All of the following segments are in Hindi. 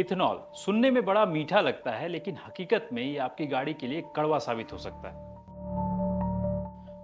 इथेनॉल सुनने में बड़ा मीठा लगता है, लेकिन हकीकत में ये आपकी गाड़ी के लिए कड़वा साबित हो सकता है।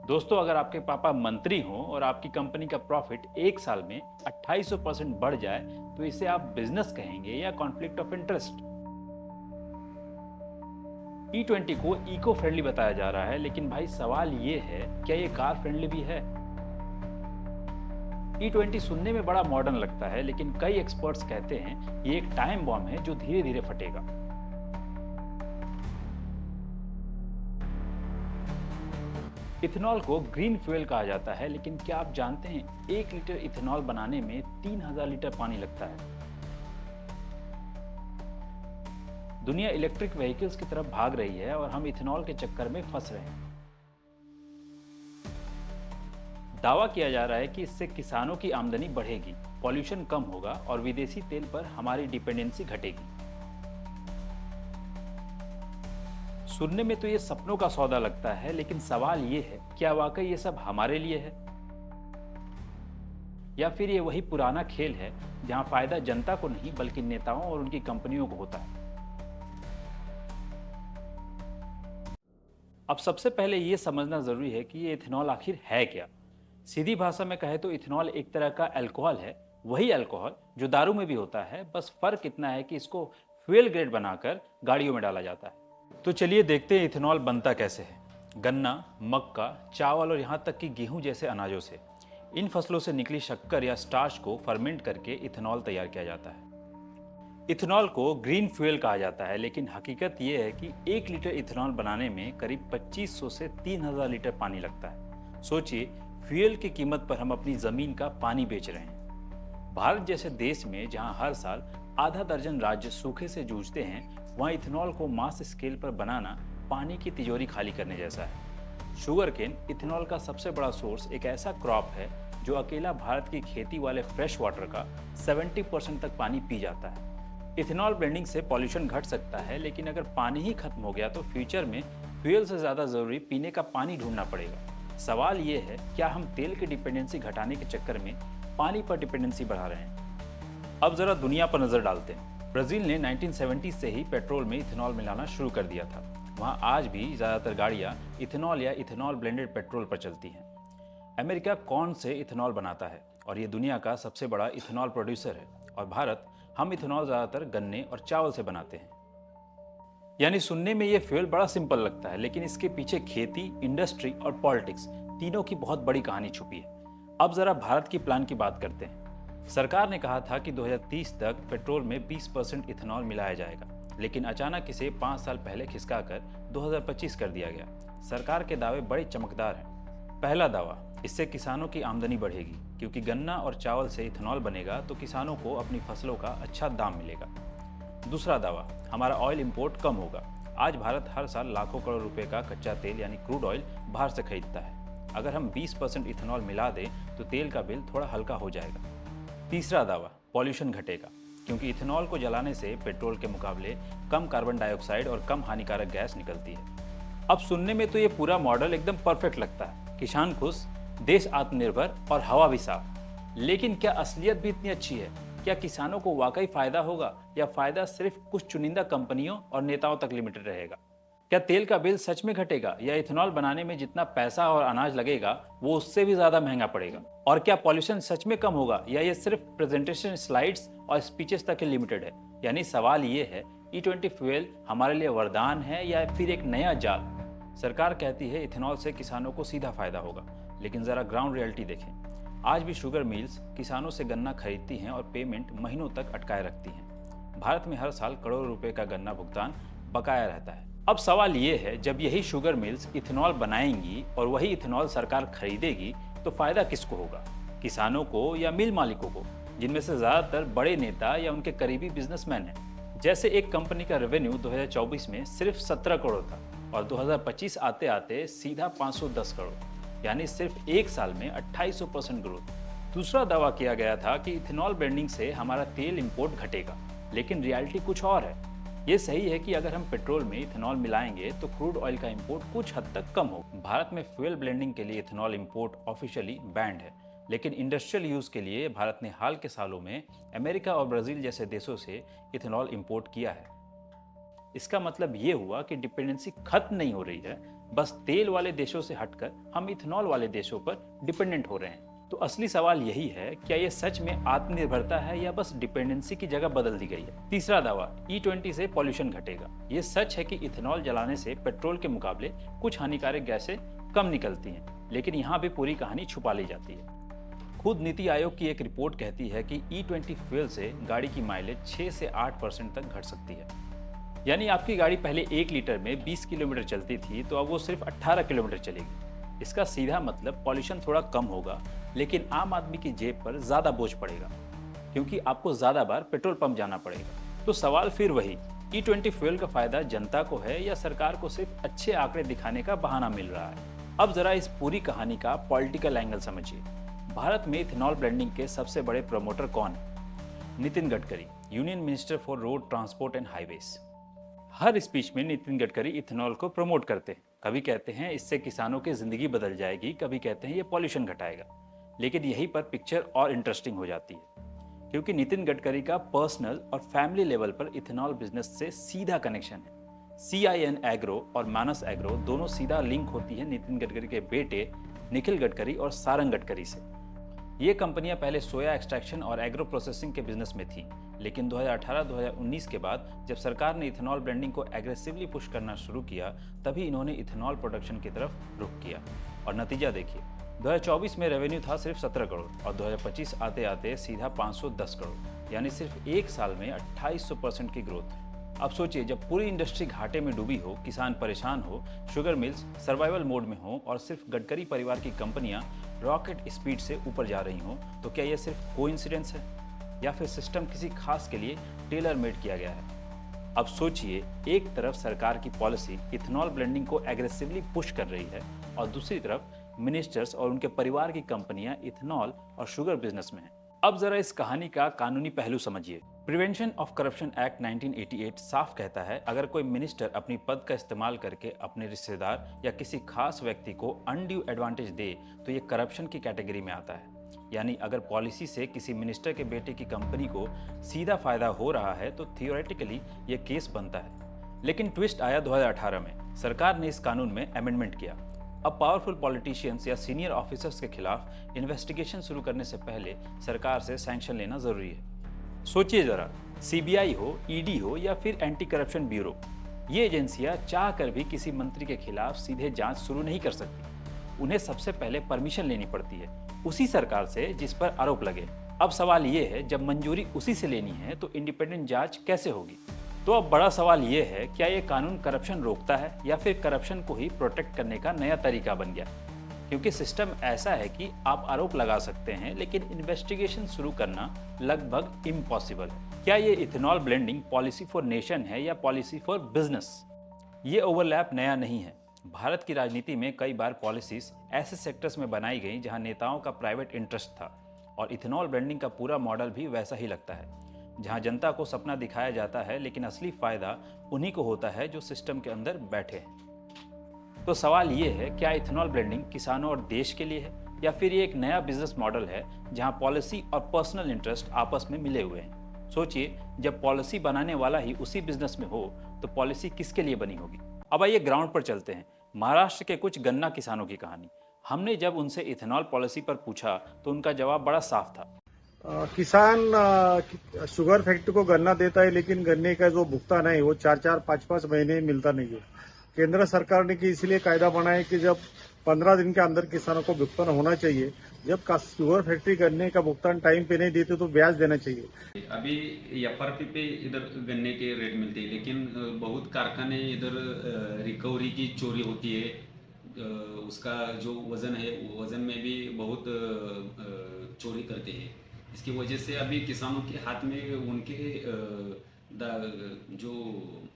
दोस्तों, अगर आपके पापा मंत्री हों और आपकी कंपनी का प्रॉफिट एक साल में 2800% बढ़ जाए, तो इसे आप बिजनेस कहेंगे या कॉन्फ्लिक्ट ऑफ इंटरेस्ट? E20 को इको फ्रेंडली बताया जा रहा है, लेकिन भाई सवाल ये है, क्या ये कार फ्रेंडली भी है? E20 सुनने में बड़ा मॉडर्न लगता है, लेकिन कई एक्सपर्ट्स कहते हैं ये एक टाइम बॉम्ब है जो धीरे धीरे फटेगा। इथेनॉल को ग्रीन फ्यूल कहा जाता है, लेकिन क्या आप जानते हैं 1 लीटर इथेनॉल बनाने में 3000 लीटर पानी लगता है। दुनिया इलेक्ट्रिक व्हीकल्स की तरफ भाग रही है और हम इथेनॉल के चक्कर में फंस रहे हैं। दावा किया जा रहा है कि इससे किसानों की आमदनी बढ़ेगी, पॉल्यूशन कम होगा और विदेशी तेल पर हमारी डिपेंडेंसी घटेगी। सुनने में तो ये सपनों का सौदा लगता है, लेकिन सवाल ये है, क्या वाकई ये सब हमारे लिए है, या फिर ये वही पुराना खेल है जहां फायदा जनता को नहीं बल्कि नेताओं और उनकी कंपनियों को होता है। अब सबसे पहले ये समझना जरूरी है कि ये इथेनॉल आखिर है क्या। सीधी भाषा में कहे तो इथेनॉल एक तरह का अल्कोहल है, वही अल्कोहल जो दारू में भी होता है, बस फर्क इतना है कि इसको फ्यूल ग्रेड बनाकर गाड़ियों में डाला जाता है। तो चलिए देखते हैं इथेनॉल बनता कैसे है। गन्ना, मक्का, चावल और यहाँ तक कि गेहूं जैसे अनाजों से, इन फसलों से निकली शक्कर या स्टार्च को फर्मेंट करके इथेनॉल तैयार किया जाता है। इथेनॉल को ग्रीन फ्यूल कहा जाता है, लेकिन हकीकत यह है कि 1 लीटर इथेनॉल बनाने में करीब 2500 से 3000 लीटर पानी लगता है। सोचिए, फ्यूल की कीमत पर हम अपनी जमीन का पानी बेच रहे हैं। भारत जैसे देश में जहां हर साल आधा दर्जन राज्य सूखे से जूझते हैं, वहां इथेनॉल को मास स्केल पर बनाना पानी की तिजोरी खाली करने जैसा है। शुगर केन इथेनॉल का सबसे बड़ा सोर्स एक ऐसा क्रॉप है जो अकेला भारत की खेती वाले फ्रेश वाटर का 70% तक पानी पी जाता है। इथेनॉल ब्लेंडिंग से पॉल्यूशन घट सकता है, लेकिन अगर पानी ही खत्म हो गया तो फ्यूचर में फ्यूल से ज्यादा जरूरी पीने का पानी ढूंढना पड़ेगा। सवाल ये है, क्या हम तेल की डिपेंडेंसी घटाने के चक्कर में पानी पर डिपेंडेंसी बढ़ा रहे हैं? अब जरा दुनिया पर नजर डालते हैं। ब्राजील ने 1970 से ही पेट्रोल में इथेनॉल मिलाना शुरू कर दिया था। वहाँ आज भी ज़्यादातर गाड़ियाँ इथेनॉल या इथेनॉल ब्लेंडेड पेट्रोल पर चलती हैं। अमेरिका कॉर्न से इथेनॉल बनाता है और ये दुनिया का सबसे बड़ा इथेनॉल प्रोड्यूसर है। और भारत, हम इथेनॉल ज़्यादातर गन्ने और चावल से बनाते हैं। यानी सुनने में ये फ्यूल बड़ा सिंपल लगता है, लेकिन इसके पीछे खेती, इंडस्ट्री और पॉलिटिक्स तीनों की बहुत बड़ी कहानी छुपी है। अब जरा भारत की प्लान की बात करते हैं। सरकार ने कहा था कि 2030 तक पेट्रोल में 20% इथेनॉल मिलाया जाएगा, लेकिन अचानक इसे 5 साल पहले खिसकाकर 2025 कर दिया गया। सरकार के दावे बड़े चमकदार हैं। पहला दावा, इससे किसानों की आमदनी बढ़ेगी, क्योंकि गन्ना और चावल से इथेनॉल बनेगा तो किसानों को अपनी फसलों का अच्छा दाम मिलेगा। दूसरा दावा, हमारा ऑयल इंपोर्ट कम होगा। आज भारत हर साल लाखों करोड़ रुपए का कच्चा तेल यानी क्रूड ऑयल बाहर से खरीदता है। अगर हम 20% इथेनॉल मिला दें तो तेल का बिल थोड़ा हल्का हो जाएगा। तीसरा दावा, पॉल्यूशन घटेगा, क्योंकि इथेनॉल को जलाने से पेट्रोल के मुकाबले कम कार्बन डाइऑक्साइड और कम हानिकारक गैस निकलती है। अब सुनने में तो ये पूरा मॉडल एकदम परफेक्ट लगता है, किसान खुश, देश आत्मनिर्भर और हवा भी साफ। लेकिन क्या असलियत भी इतनी अच्छी है? क्या किसानों को वाकई फायदा होगा, या फायदा सिर्फ कुछ चुनिंदा कंपनियों और नेताओं तक लिमिटेड रहेगा? क्या तेल का बिल सच में घटेगा, या इथेनॉल बनाने में जितना पैसा और अनाज लगेगा वो उससे भी ज्यादा महंगा पड़ेगा? और क्या पॉल्यूशन सच में कम होगा, या ये सिर्फ प्रेजेंटेशन स्लाइड्स और स्पीचेस तक ही लिमिटेड है? यानी सवाल ये है, E20 फ्यूल हमारे लिए वरदान है या फिर एक नया जाल? सरकार कहती है इथेनॉल से किसानों को सीधा फायदा होगा, लेकिन जरा ग्राउंड रियलिटी देखें। आज भी शुगर मिल्स किसानों से गन्ना खरीदती हैं और पेमेंट महीनों तक अटकाए रखती हैं। भारत में हर साल करोड़ों रुपए का गन्ना भुगतान बकाया रहता है। अब सवाल ये है, जब यही शुगर मिल्स इथेनॉल बनाएंगी और वही इथेनॉल सरकार खरीदेगी, तो फायदा किसको होगा? किसानों को या मिल मालिकों को, जिनमें से ज्यादातर बड़े नेता या उनके करीबी बिजनेसमैन हैं? जैसे एक कंपनी का रेवेन्यू 2024 में सिर्फ 17 करोड़ था और 2025 आते आते सीधा 510 करोड़, यानी सिर्फ एक साल में 2800% ग्रोथ। दूसरा दावा किया गया था कि इथेनॉल ब्लेंडिंग से हमारा तेल इंपोर्ट घटेगा, लेकिन रियलिटी कुछ और है। ये सही है कि अगर हम पेट्रोल में इथेनॉल मिलाएंगे तो क्रूड ऑयल का इंपोर्ट कुछ हद तक कम होगा। भारत में फ्यूल ब्लेंडिंग के लिए इथेनॉल इंपोर्ट ऑफिशियली बैंड है, लेकिन इंडस्ट्रियल यूज़ के लिए भारत ने हाल के सालों में अमेरिका और ब्राज़ील जैसे देशों से इथेनॉल इंपोर्ट किया है। इसका मतलब ये हुआ कि डिपेंडेंसी खत्म नहीं हो रही है, बस तेल वाले देशों से हटकर हम इथेनॉल वाले देशों पर डिपेंडेंट हो रहे हैं। तो असली सवाल यही है, क्या ये सच में आत्मनिर्भरता है या बस डिपेंडेंसी की जगह बदल दी गई है। तीसरा दावा, E20 से पॉल्यूशन घटेगा। ये सच है कि इथेनॉल जलाने से पेट्रोल के मुकाबले कुछ हानिकारक गैसें कम निकलती हैं, लेकिन यहाँ भी पूरी कहानी छुपा ली जाती है। खुद नीति आयोग की एक रिपोर्ट कहती है कि E20 फ्यूल से गाड़ी की माइलेज 6 से 8% तक घट सकती है। यानी आपकी गाड़ी पहले 1 लीटर में 20 किलोमीटर चलती थी, तो अब वो सिर्फ 18 किलोमीटर चलेगी। इसका सीधा मतलब पॉल्यूशन थोड़ा कम होगा, लेकिन आम आदमी की जेब पर ज़्यादा बोझ पड़ेगा, क्योंकि आपको ज़्यादा बार पेट्रोल पंप जाना पड़ेगा। तो सवाल फिर वही, E20 फ्यूल का फायदा जनता को है या सरकार को सिर्फ अच्छे आंकड़े दिखाने का बहाना मिल रहा है। अब जरा इस पूरी कहानी का पॉलिटिकल एंगल समझिए। भारत में इथेनॉल ब्लेंडिंग के सबसे बड़े प्रमोटर कौन है? Nitin Gadkari, union minister for road transport and highways. Her speech में नितिन गडकरी इथेनॉल को प्रमोट करते हैं। कभी कहते हैं इससे किसानों की जिंदगी बदल जाएगी, कभी कहते हैं ये पॉल्यूशन घटाएगा। लेकिन यहीं पर पिक्चर और इंटरेस्टिंग हो जाती है, क्योंकि नितिन गडकरी का पर्सनल और फैमिली लेवल पर इथेनॉल बिजनेस से सीधा कनेक्शन है। CIN एग्रो और मानस एग्रो दोनों सीधा लिंक होती है नितिन गडकरी के बेटे निखिल गडकरी और सारंग गडकरी से। ये कंपनियां पहले सोया एक्सट्रैक्शन और एग्रो प्रोसेसिंग के बिजनेस में थीं, लेकिन 2018-2019 के बाद जब सरकार ने इथेनॉल ब्लेंडिंग को एग्रेसिवली पुश करना शुरू किया, तभी इन्होंने इथेनॉल प्रोडक्शन की तरफ रुख किया। और नतीजा देखिए, 2024 में रेवेन्यू था सिर्फ 17 करोड़ और 2025 आते आते सीधा 510 करोड़, यानी सिर्फ एक साल में 2800% की ग्रोथ। अब सोचिए, जब पूरी इंडस्ट्री घाटे में डूबी हो, किसान परेशान हो, शुगर मिल्स सर्वाइवल मोड में हो और सिर्फ गडकरी परिवार की कंपनियां रॉकेट स्पीड से ऊपर जा रही हो, तो क्या यह सिर्फ कोइंसिडेंस है या फिर सिस्टम किसी खास के लिए टेलर मेड किया गया है? अब सोचिए, एक तरफ सरकार की पॉलिसी इथेनॉल ब्लेंडिंग को एग्रेसिवली पुश कर रही है और दूसरी तरफ मिनिस्टर्स और उनके परिवार की कंपनियां इथेनॉल और शुगर बिजनेस में हैं। अब जरा इस कहानी का कानूनी पहलू समझिए। प्रिवेंशन ऑफ करप्शन एक्ट 1988 साफ कहता है, अगर कोई मिनिस्टर अपनी पद का इस्तेमाल करके अपने रिश्तेदार या किसी खास व्यक्ति को अनड्यू एडवांटेज दे, तो ये करप्शन की कैटेगरी में आता है। यानी अगर पॉलिसी से किसी मिनिस्टर के बेटे की कंपनी को सीधा फायदा हो रहा है, तो थियोरेटिकली ये केस बनता है। लेकिन ट्विस्ट आया 2018 में। सरकार ने इस कानून में अमेंडमेंट किया। अब पावरफुल पॉलिटिशियंस या सीनियर ऑफिसर्स के खिलाफ इन्वेस्टिगेशन शुरू करने से पहले सरकार से सैंक्शन लेना जरूरी है। सोचिए जरा, CBI हो, ED हो या फिर एंटी करप्शन ब्यूरो, ये एजेंसियां चाह कर भी किसी मंत्री के खिलाफ सीधे जांच शुरू नहीं कर सकती। उन्हें सबसे पहले परमिशन लेनी पड़ती है उसी सरकार से जिस पर आरोप लगे। अब सवाल ये है, जब मंजूरी उसी से लेनी है तो इंडिपेंडेंट जांच कैसे होगी? तो अब बड़ा सवाल ये है, क्या ये कानून करप्शन रोकता है या फिर करप्शन को ही प्रोटेक्ट करने का नया तरीका बन गया? क्योंकि सिस्टम ऐसा है कि आप आरोप लगा सकते हैं, लेकिन इन्वेस्टिगेशन शुरू करना लगभग इम्पॉसिबल है। क्या ये ethanol blending policy for nation है या पॉलिसी फॉर बिजनेस? ये ओवरलैप नया नहीं है। भारत की राजनीति में कई बार पॉलिसीज ऐसे सेक्टर्स में बनाई गई जहां नेताओं का प्राइवेट इंटरेस्ट था, और इथेनॉल ब्लेंडिंग का पूरा मॉडल भी वैसा ही लगता है, जहां जनता को सपना दिखाया जाता है, लेकिन असली फायदा उन्हीं को होता है जो सिस्टम के अंदर बैठे हैं। तो सवाल ये है, क्या इथेनॉल ब्लेंडिंग किसानों और देश के लिए है या फिर ये एक नया बिजनेस मॉडल है जहां पॉलिसी और पर्सनल इंटरेस्ट आपस में मिले हुए हैं? सोचिए, जब पॉलिसी बनाने वाला ही उसी बिजनेस में हो, तो पॉलिसी किसके लिए बनी होगी? अब आइए ग्राउंड पर चलते हैं। महाराष्ट्र के कुछ गन्ना किसानों की कहानी। हमने जब उनसे इथेनॉल पॉलिसी पर पूछा तो उनका जवाब बड़ा साफ था। किसान शुगर फैक्ट्री को गन्ना देता है, लेकिन गन्ने का जो भुगतान है वो 4-4, 5-5 महीने मिलता नहीं है। केंद्र सरकार ने इसलिए कायदा बनाया कि जब 15 दिन के अंदर किसानों को भुगतान होना चाहिए। जब शुगर फैक्ट्री गन्ने का भुगतान टाइम पे नहीं देते तो ब्याज देना चाहिए। अभी FRP पे इधर गन्ने के रेट मिलते हैं, लेकिन बहुत कारखाने इधर रिकवरी की चोरी होती है। उसका जो वजन है, वजन में भी बहुत चोरी करते हैं। इसकी वजह से अभी किसानों के हाथ में उनके जो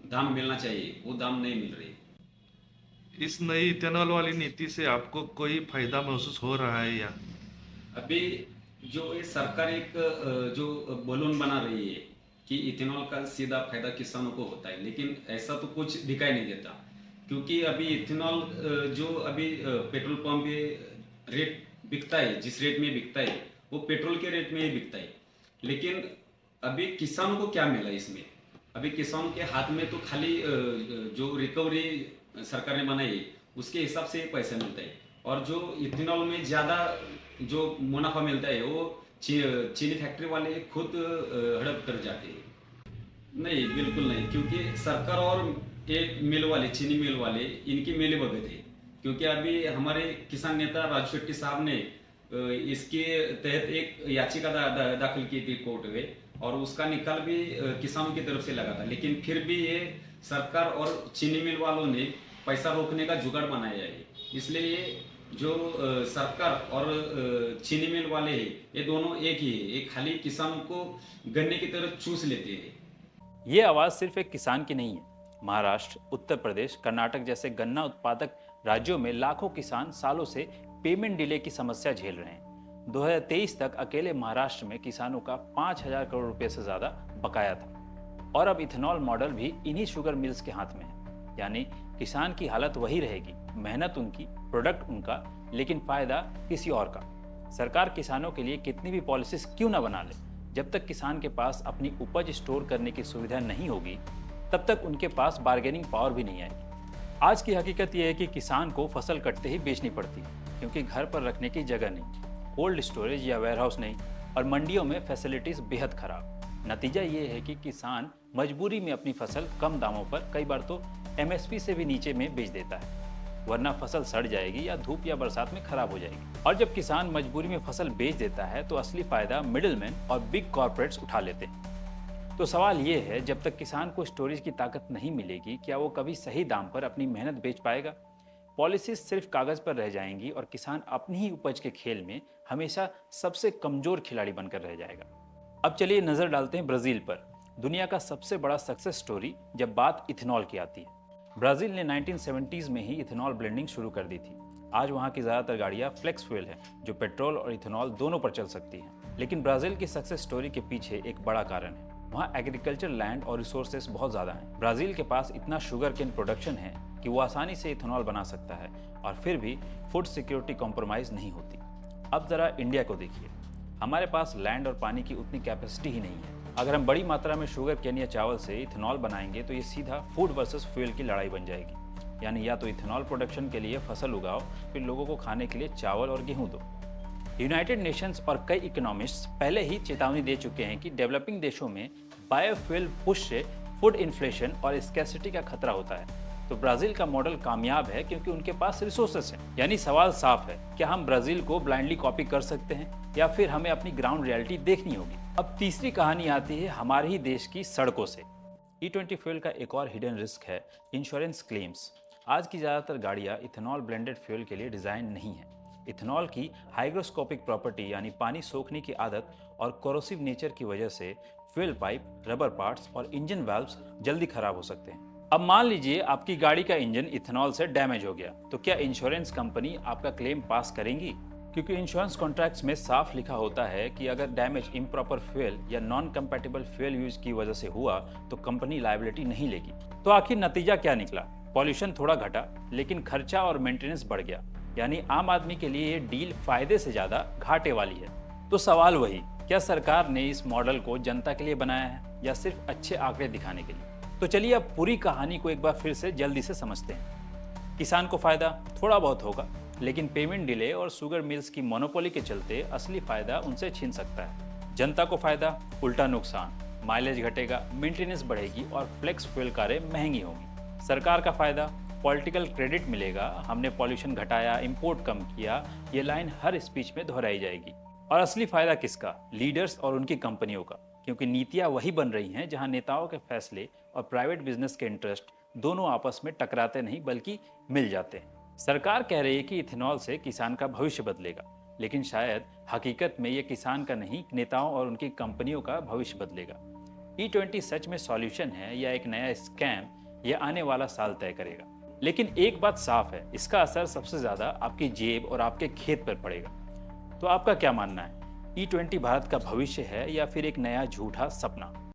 दाम मिलना चाहिए वो दाम नहीं मिल रहे। इस नई इथेनॉल वाली नीति से आपको कोई फायदा महसूस हो रहा है या? अभी जो ये सरकार एक जो बलून बना रही है कि इथेनॉल का सीधा फायदा किसानों को होता है, लेकिन ऐसा तो कुछ दिखाई नहीं देता। क्योंकि अभी इथेनॉल जो अभी पेट्रोल पंप पे रेट बिकता है, जिस रेट में बिकता है वो पेट्रोल के रेट में ही बिकता है। लेकिन अभी किसानों को क्या मिला इसमें? अभी किसानों के हाथ में तो खाली जो रिकवरी सरकार ने बनाई है उसके हिसाब से पैसा मिलता है, और जो इथेनॉल में ज़्यादा जो मुनाफा मिलता है वो चीनी फैक्ट्री वाले खुद हड़प कर जाते हैं। नहीं, बिल्कुल नहीं, क्योंकि सरकार और ये मिल वाले, चीनी मिल वाले, इनकी मिले भगत है। क्योंकि अभी हमारे किसान नेता राजू शेट्टी साहब ने इसके तहत एक याचिका दाखिल की थी कोर्ट में, और उसका निकाल भी किसानों की तरफ से लगा था। लेकिन फिर भी ये सरकार और चीनी मिल वालों ने पैसा रोकने का जुगाड़ बनाया है। इसलिए ये जो सरकार और चीनी मिल वाले हैं ये दोनों एक ही है, ये खाली किसानों को गन्ने की तरफ चूस लेते हैं। ये आवाज़ सिर्फ एक किसान की नहीं है। महाराष्ट्र, उत्तर प्रदेश, कर्नाटक जैसे गन्ना उत्पादक राज्यों में लाखों किसान सालों से पेमेंट डिले की समस्या झेल रहे हैं। 2023 तक अकेले महाराष्ट्र में किसानों का 5,000 करोड़ रुपए से ज़्यादा बकाया था। और अब इथेनॉल मॉडल भी इन्हीं शुगर मिल्स के हाथ में है। यानी किसान की हालत वही रहेगी, मेहनत उनकी, प्रोडक्ट उनका, लेकिन फायदा किसी और का। सरकार किसानों के लिए कितनी भी पॉलिसीज क्यों ना बना ले, जब तक किसान के पास अपनी उपज स्टोर करने की सुविधा नहीं होगी तब तक उनके पास बार्गेनिंग पावर भी नहीं आएगी। आज की हकीकत यह है कि किसान को फसल कटते ही बेचनी पड़ती है, क्योंकि घर पर रखने की जगह नहीं, कोल्ड स्टोरेज या वेयरहाउस नहीं, और मंडियों में फैसिलिटीज बेहद खराब। नतीजा ये है कि किसान मजबूरी में अपनी फसल कम दामों पर, कई बार तो MSP से भी नीचे में बेच देता है, वरना फसल सड़ जाएगी या धूप या बरसात में खराब हो जाएगी। और जब किसान मजबूरी में फसल बेच देता है तो असली फायदा मिडिलमैन और बिग कॉर्पोरेट्स उठा लेते हैं। तो सवाल ये है, जब तक किसान को स्टोरेज की ताकत नहीं मिलेगी, क्या वो कभी सही दाम पर अपनी मेहनत बेच पाएगा? पॉलिसीज सिर्फ कागज पर रह जाएंगी और किसान अपनी ही उपज के खेल में हमेशा सबसे कमजोर खिलाड़ी बनकर रह जाएगा। अब चलिए नजर डालते हैं ब्राजील पर, दुनिया का सबसे बड़ा सक्सेस स्टोरी जब बात इथेनॉल की आती है। ब्राजील ने 1970s में ही इथेनॉल ब्लेंडिंग शुरू कर दी थी। आज वहाँ की ज़्यादातर गाड़ियाँ फ्लेक्स फ्यूल है, जो पेट्रोल और इथेनॉल दोनों पर चल सकती हैं। लेकिन ब्राज़ील की सक्सेस स्टोरी के पीछे एक बड़ा कारण है, वहाँ एग्रीकल्चर लैंड और रिसोर्सेस बहुत ज़्यादा हैं। ब्राज़ील के पास इतना शुगर केन प्रोडक्शन है कि वो आसानी से इथेनॉल बना सकता है, और फिर भी फूड सिक्योरिटी कॉम्प्रोमाइज़ नहीं होती। अब ज़रा इंडिया को देखिए, हमारे पास लैंड और पानी की उतनी कैपेसिटी ही नहीं है। अगर हम बड़ी मात्रा में शुगर केन या चावल से इथेनॉल बनाएंगे तो ये सीधा फूड वर्सेस फ्यूल की लड़ाई बन जाएगी। यानी या तो इथेनॉल प्रोडक्शन के लिए फसल उगाओ, फिर लोगों को खाने के लिए चावल और गेहूं दो। यूनाइटेड नेशंस और कई इकोनॉमिस्ट्स पहले ही चेतावनी दे चुके हैं कि डेवलपिंग देशों में बायोफ्यूल पुश से फूड इन्फ्लेशन और स्कैसिटी का खतरा होता है। तो ब्राज़ील का मॉडल कामयाब है क्योंकि उनके पास रिसोर्सेस हैं। यानी सवाल साफ है, क्या हम ब्राज़ील को ब्लाइंडली कॉपी कर सकते हैं या फिर हमें अपनी ग्राउंड रियलिटी देखनी होगी? अब तीसरी कहानी आती है हमारे ही देश की सड़कों से। E20 फ्यूल का एक और हिडन रिस्क है इंश्योरेंस क्लेम्स। आज की ज़्यादातर गाड़ियाँ इथेनॉल ब्लेंडेड फ्यूल के लिए डिज़ाइन नहीं है। इथेनॉल की हाइग्रोस्कोपिक प्रॉपर्टी यानी पानी सोखने की आदत और कोरोसिव नेचर की वजह से फ्यूल पाइप, रबर पार्ट्स और इंजन वाल्व्स जल्दी खराब हो सकते हैं। अब मान लीजिए आपकी गाड़ी का इंजन इथेनॉल से डैमेज हो गया, तो क्या इंश्योरेंस कंपनी आपका क्लेम पास करेंगी? क्योंकि इंश्योरेंस कॉन्ट्रैक्ट्स में साफ लिखा होता है कि अगर डैमेज इम्प्रॉपर फ्यूल या नॉन कंपैटिबल फ्यूल यूज की वजह से हुआ तो कंपनी लायबिलिटी नहीं लेगी। तो आखिर नतीजा क्या निकला? पॉल्यूशन थोड़ा घटा, लेकिन खर्चा और मेंटेनेंस बढ़ गया। यानी आम आदमी के लिए ये डील फायदे से ज्यादा घाटे वाली है। तो सवाल वही, क्या सरकार ने इस मॉडल को जनता के लिए बनाया है या सिर्फ अच्छे आंकड़े दिखाने के लिए? तो चलिए अब पूरी कहानी को एक बार फिर से जल्दी से समझते हैं। किसान को फायदा थोड़ा बहुत होगा, लेकिन पेमेंट डिले और शुगर मिल्स की मोनोपोली के चलते असली फायदा उनसे छीन सकता है। जनता को फायदा उल्टा नुकसान, माइलेज घटेगा, मेंटेनेंस बढ़ेगी और फ्लेक्स फ्यूल कारें महंगी होंगी। सरकार का फायदा पॉलिटिकल क्रेडिट मिलेगा, हमने पॉल्यूशन घटाया, इंपोर्ट कम किया, ये लाइन हर स्पीच में दोहराई जाएगी। और असली फायदा किसका? लीडर्स और उनकी कंपनियों का, क्योंकि नीतियां वही बन रही हैं जहां नेताओं के फैसले और प्राइवेट बिजनेस के इंटरेस्ट दोनों आपस में टकराते नहीं बल्कि मिल जाते हैं। सरकार कह रही है कि इथेनॉल से किसान का भविष्य बदलेगा, लेकिन शायद हकीकत में ये किसान का नहीं, नेताओं और उनकी कंपनियों का भविष्य बदलेगा। E20 सच में सॉल्यूशन है या एक नया स्कैम, ये आने वाला साल तय करेगा। लेकिन एक बात साफ है, इसका असर सबसे ज्यादा आपकी जेब और आपके खेत पर पड़ेगा। तो आपका क्या मानना है? E20 भारत का भविष्य है या फिर एक नया झूठा सपना?